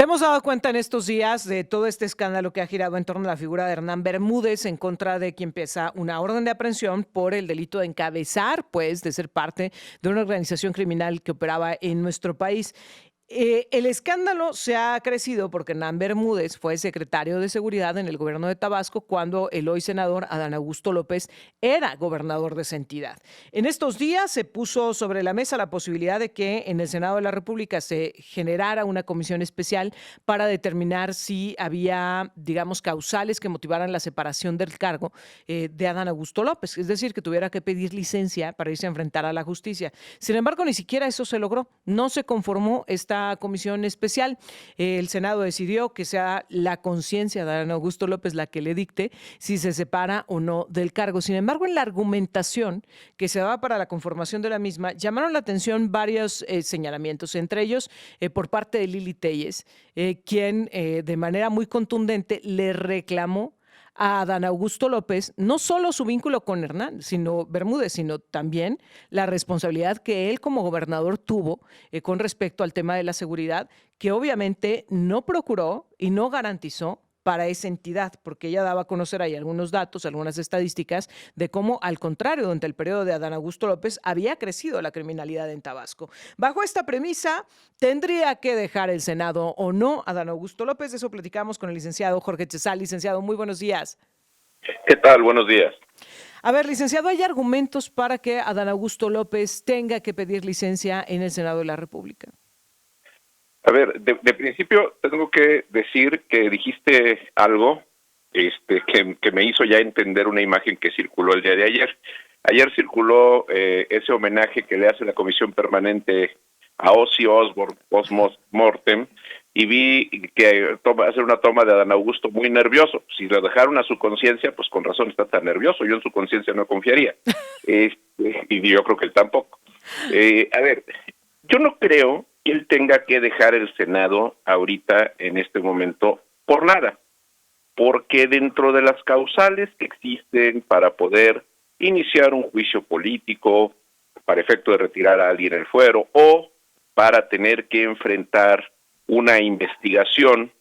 Te hemos dado cuenta en estos días de todo este escándalo que ha girado en torno a la figura de Hernán Bermúdez, en contra de quien pesa una orden de aprehensión por el delito de encabezar, pues, de ser parte de una organización criminal que operaba en nuestro país. El escándalo se ha crecido porque Hernán Bermúdez fue secretario de Seguridad en el gobierno de Tabasco cuando el hoy senador Adán Augusto López era gobernador de esa entidad. En estos días se puso sobre la mesa la posibilidad de que en el Senado de la República se generara una comisión especial para determinar si había, digamos, causales que motivaran la separación del cargo de Adán Augusto López, es decir, que tuviera que pedir licencia para irse a enfrentar a la justicia. Sin embargo, ni siquiera eso se logró. No se conformó esta comisión especial. El Senado decidió que sea la conciencia de Adán Augusto López la que le dicte si se separa o no del cargo. Sin embargo, en la argumentación que se daba para la conformación de la misma, llamaron la atención varios señalamientos, entre ellos por parte de Lili Telles, quien de manera muy contundente le reclamó a Adán Augusto López no solo su vínculo con Hernán, sino Bermúdez, sino también la responsabilidad que él como gobernador tuvo con respecto al tema de la seguridad, que obviamente no procuró y no garantizó para esa entidad, porque ella daba a conocer ahí algunos datos, algunas estadísticas de cómo, al contrario, durante el periodo de Adán Augusto López había crecido la criminalidad en Tabasco. Bajo esta premisa, ¿tendría que dejar el Senado o no Adán Augusto López? De eso platicamos con el licenciado Jorge Chesal. Licenciado, muy buenos días. ¿Qué tal? Buenos días. A ver, licenciado, ¿hay argumentos para que Adán Augusto López tenga que pedir licencia en el Senado de la República? A ver, de principio tengo que decir que dijiste algo que me hizo ya entender una imagen que circuló el día de ayer. Ayer circuló ese homenaje que le hace la Comisión Permanente a Ozzy Osbourne, post-mortem, y vi que hacer una toma de Adán Augusto muy nervioso. Si lo dejaron a su conciencia, pues con razón está tan nervioso. Yo en su conciencia no confiaría. Y yo creo que él tampoco. A ver, yo no creo que él tenga que dejar el Senado ahorita, en este momento, por nada. Porque dentro de las causales que existen para poder iniciar un juicio político, para efecto de retirar a alguien del fuero, o para tener que enfrentar una investigación,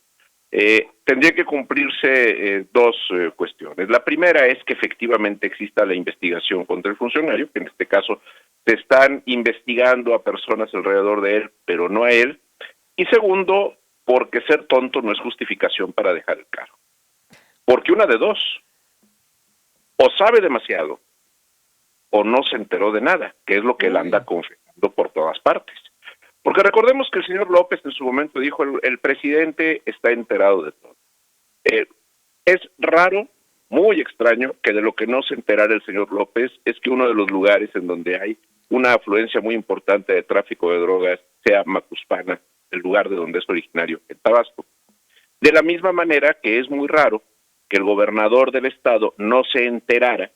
tendría que cumplirse dos cuestiones. La primera es que efectivamente exista la investigación contra el funcionario, que en este caso se están investigando a personas alrededor de él, pero no a él. Y segundo, porque ser tonto no es justificación para dejar el cargo. Porque una de dos, o sabe demasiado, o no se enteró de nada, que es lo que él anda confesando por todas partes. Porque recordemos que el señor López en su momento dijo, el presidente está enterado de todo. Es raro, muy extraño, que de lo que no se enterara el señor López es que uno de los lugares en donde hay una afluencia muy importante de tráfico de drogas sea Macuspana, el lugar de donde es originario, en Tabasco. De la misma manera que es muy raro que el gobernador del estado no se enterara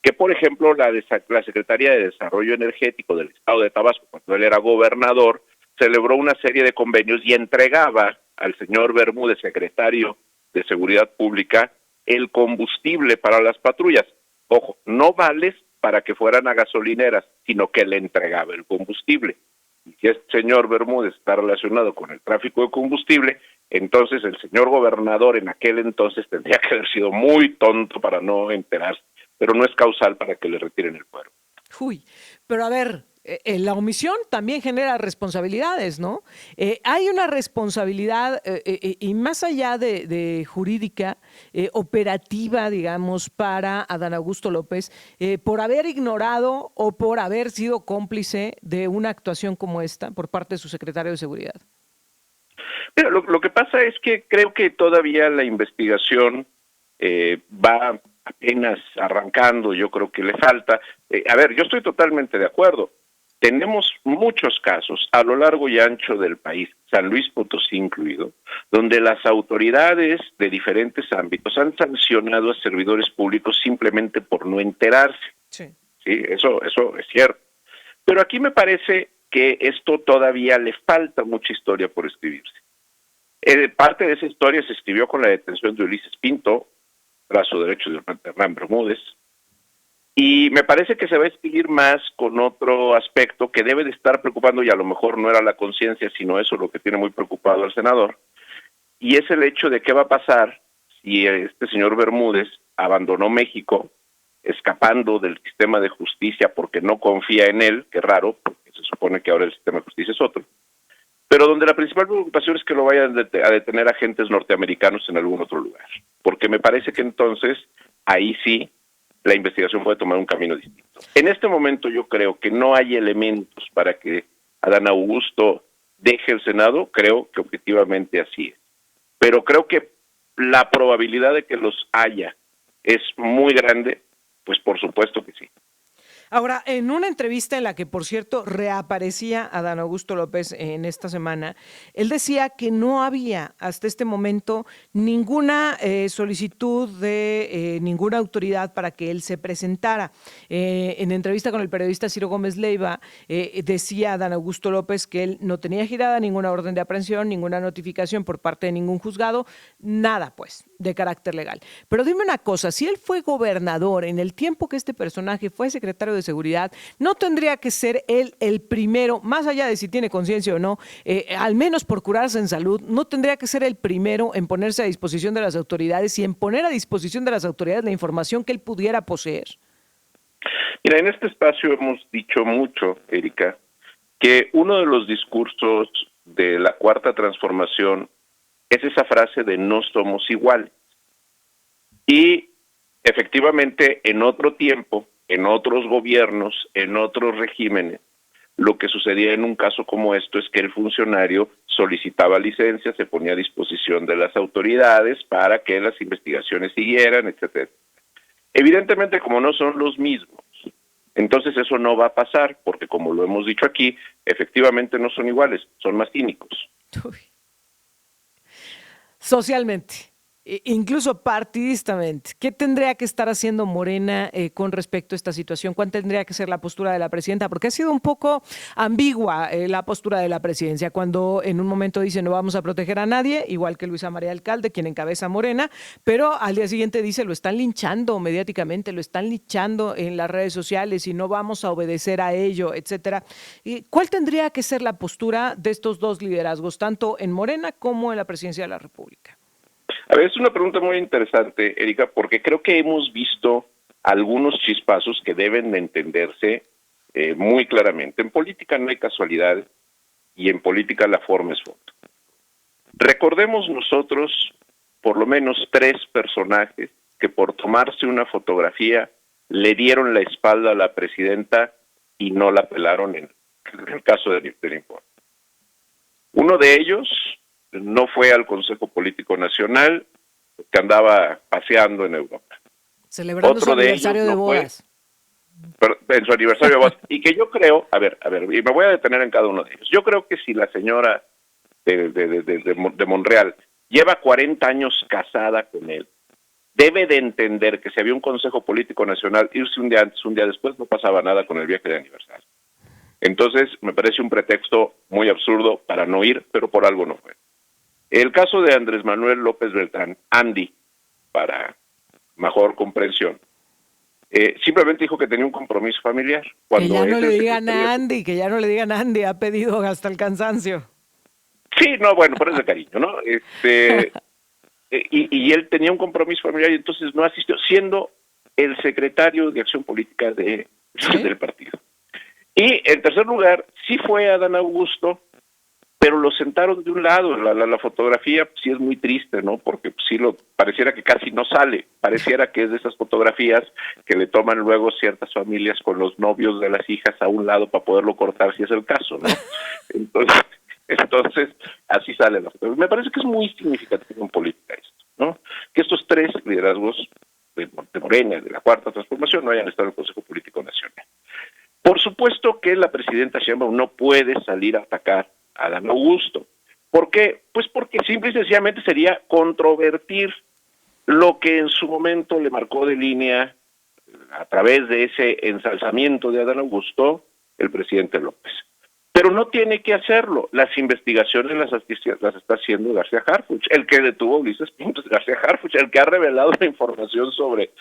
que, por ejemplo, la Secretaría de Desarrollo Energético del estado de Tabasco, cuando él era gobernador, celebró una serie de convenios y entregaba al señor Bermúdez, secretario de Seguridad Pública, el combustible para las patrullas. Ojo, no vales para que fueran a gasolineras, sino que le entregaba el combustible. Y si este señor Bermúdez está relacionado con el tráfico de combustible, entonces el señor gobernador en aquel entonces tendría que haber sido muy tonto para no enterarse, pero no es causal para que le retiren el fuero. Uy, pero a ver, la omisión también genera responsabilidades, ¿no? Hay una responsabilidad y más allá de jurídica, operativa, digamos, para Adán Augusto López, por haber ignorado o por haber sido cómplice de una actuación como esta por parte de su secretario de Seguridad. Mira, lo que pasa es que creo que todavía la investigación va apenas arrancando, yo creo que le falta. A ver, yo estoy totalmente de acuerdo. Tenemos muchos casos a lo largo y ancho del país, San Luis Potosí incluido, donde las autoridades de diferentes ámbitos han sancionado a servidores públicos simplemente por no enterarse. Sí. Sí, eso es cierto. Pero aquí me parece que esto todavía le falta mucha historia por escribirse. Parte de esa historia se escribió con la detención de Ulises Pinto, brazo derecho de Hernán Bermúdez, y me parece que se va a escribir más con otro aspecto que debe de estar preocupando, y a lo mejor no era la conciencia, sino eso lo que tiene muy preocupado al senador, y es el hecho de qué va a pasar si este señor Bermúdez abandonó México escapando del sistema de justicia porque no confía en él, qué raro, porque se supone que ahora el sistema de justicia es otro, pero donde la principal preocupación es que lo vayan a detener agentes norteamericanos en algún otro lugar, porque me parece que entonces ahí sí la investigación puede tomar un camino distinto. En este momento yo creo que no hay elementos para que Adán Augusto deje el Senado, creo que objetivamente así es, pero creo que la probabilidad de que los haya es muy grande, pues por supuesto que sí. Ahora, en una entrevista en la que, por cierto, reaparecía Adán Augusto López en esta semana, él decía que no había hasta este momento ninguna solicitud de ninguna autoridad para que él se presentara. En entrevista con el periodista Ciro Gómez Leiva, decía Adán Augusto López que él no tenía girada ninguna orden de aprehensión, ninguna notificación por parte de ningún juzgado, nada pues de carácter legal. Pero dime una cosa, si él fue gobernador en el tiempo que este personaje fue secretario de Seguridad, ¿no tendría que ser él el primero, más allá de si tiene conciencia o no, al menos por curarse en salud, no tendría que ser el primero en ponerse a disposición de las autoridades y en poner a disposición de las autoridades la información que él pudiera poseer? Mira, en este espacio hemos dicho mucho, Erika, que uno de los discursos de la Cuarta Transformación es esa frase de no somos iguales. Y efectivamente, en otro tiempo, en otros gobiernos, en otros regímenes, lo que sucedía en un caso como esto es que el funcionario solicitaba licencia, se ponía a disposición de las autoridades para que las investigaciones siguieran, etcétera. Evidentemente, como no son los mismos, entonces eso no va a pasar, porque como lo hemos dicho aquí, efectivamente no son iguales, son más cínicos. Uy. Socialmente, incluso partidistamente, ¿qué tendría que estar haciendo Morena con respecto a esta situación? ¿Cuál tendría que ser la postura de la presidenta? Porque ha sido un poco ambigua la postura de la presidencia, cuando en un momento dice no vamos a proteger a nadie, igual que Luisa María Alcalde, quien encabeza Morena, pero al día siguiente dice lo están linchando mediáticamente, lo están linchando en las redes sociales y no vamos a obedecer a ello, etcétera. ¿Cuál tendría que ser la postura de estos dos liderazgos, tanto en Morena como en la presidencia de la República? A ver, es una pregunta muy interesante, Erika, porque creo que hemos visto algunos chispazos que deben de entenderse muy claramente. En política no hay casualidades y en política la forma es fondo. Recordemos nosotros por lo menos 3 personajes que por tomarse una fotografía le dieron la espalda a la presidenta y no la pelaron en el caso del informe. Uno de ellos no fue al Consejo Político Nacional, que andaba paseando en Europa. Celebrando Otro su aniversario de bodas. En su aniversario de bodas. Y que yo creo, a ver, y me voy a detener en cada uno de ellos. Yo creo que si la señora de Monreal lleva 40 años casada con él, debe de entender que si había un Consejo Político Nacional, irse un día antes, un día después, no pasaba nada con el viaje de aniversario. Entonces, me parece un pretexto muy absurdo para no ir, pero por algo no fue. El caso de Andrés Manuel López Beltrán, Andy, para mejor comprensión, simplemente dijo que tenía un compromiso familiar. Que ya no le digan a Andy, que ya no le digan a Andy, ha pedido hasta el cansancio. Sí, no, bueno, pero es de cariño, ¿no? Y él tenía un compromiso familiar y entonces no asistió, siendo el secretario de Acción Política del partido. Y en tercer lugar, sí fue Adán Augusto, pero lo sentaron de un lado. La fotografía sí es muy triste, ¿no? Porque sí pareciera que casi no sale, pareciera que es de esas fotografías que le toman luego ciertas familias con los novios de las hijas a un lado para poderlo cortar si es el caso, ¿no? Entonces así sale la fotografía. Me parece que es muy significativo en política esto, ¿no? Que estos 3 liderazgos de Morena, de la Cuarta Transformación, no hayan estado en el Consejo Político Nacional. Por supuesto que la presidenta Sheinbaum no puede salir a atacar a Adán Augusto. ¿Por qué? Pues porque simple y sencillamente sería controvertir lo que en su momento le marcó de línea a través de ese ensalzamiento de Adán Augusto el presidente López. Pero no tiene que hacerlo. Las investigaciones las está haciendo García Harfuch. El que detuvo a Ulises Pinto es García Harfuch. El que ha revelado la información sobre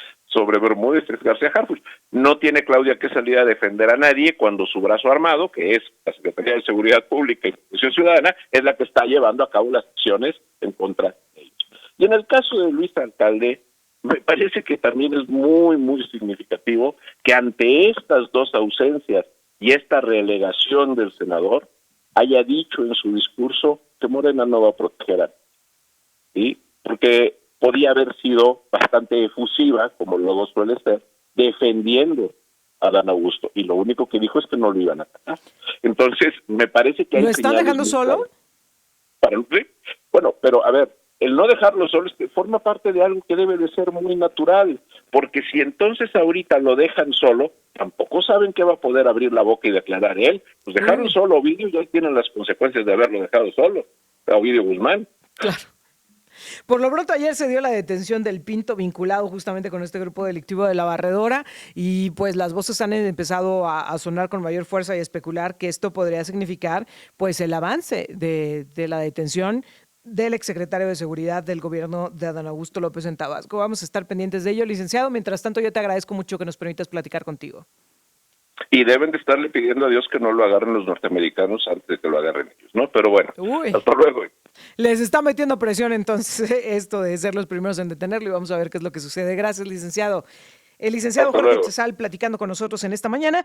Bermúdez es García Harfuch. No tiene Claudia que salir a defender a nadie cuando su brazo armado, que es la Secretaría de Seguridad Pública y Protección Ciudadana, es la que está llevando a cabo las acciones en contra de ellos. Y en el caso de Luis Alcalde, me parece que también es muy, muy significativo que ante estas dos ausencias y esta relegación del senador haya dicho en su discurso que Morena no va a proteger a nadie, ¿sí? Porque podía haber sido bastante efusiva, como luego suele ser, defendiendo a Dan Augusto, y lo único que dijo es que no lo iban a atacar. Entonces, me parece que hay ¿Lo están señales dejando muy solo? claras. ¿Sí? Bueno, pero a ver, el no dejarlo solo es que forma parte de algo que debe de ser muy natural, porque si entonces ahorita lo dejan solo, tampoco saben que va a poder abrir la boca y declarar él. Pues dejaron solo a Ovidio y ahí tienen las consecuencias de haberlo dejado solo, a Ovidio Guzmán. Claro. Por lo pronto ayer se dio la detención del Pinto vinculado justamente con este grupo delictivo de La Barredora y pues las voces han empezado a sonar con mayor fuerza y a especular que esto podría significar pues el avance de la detención del exsecretario de Seguridad del gobierno de Adán Augusto López en Tabasco. Vamos a estar pendientes de ello, licenciado. Mientras tanto, yo te agradezco mucho que nos permitas platicar contigo. Y deben de estarle pidiendo a Dios que no lo agarren los norteamericanos antes de que lo agarren ellos, ¿no? Pero bueno, hasta luego. Les está metiendo presión entonces esto de ser los primeros en detenerlo y vamos a ver qué es lo que sucede. Gracias, licenciado. El licenciado Jorge Chazal platicando con nosotros en esta mañana.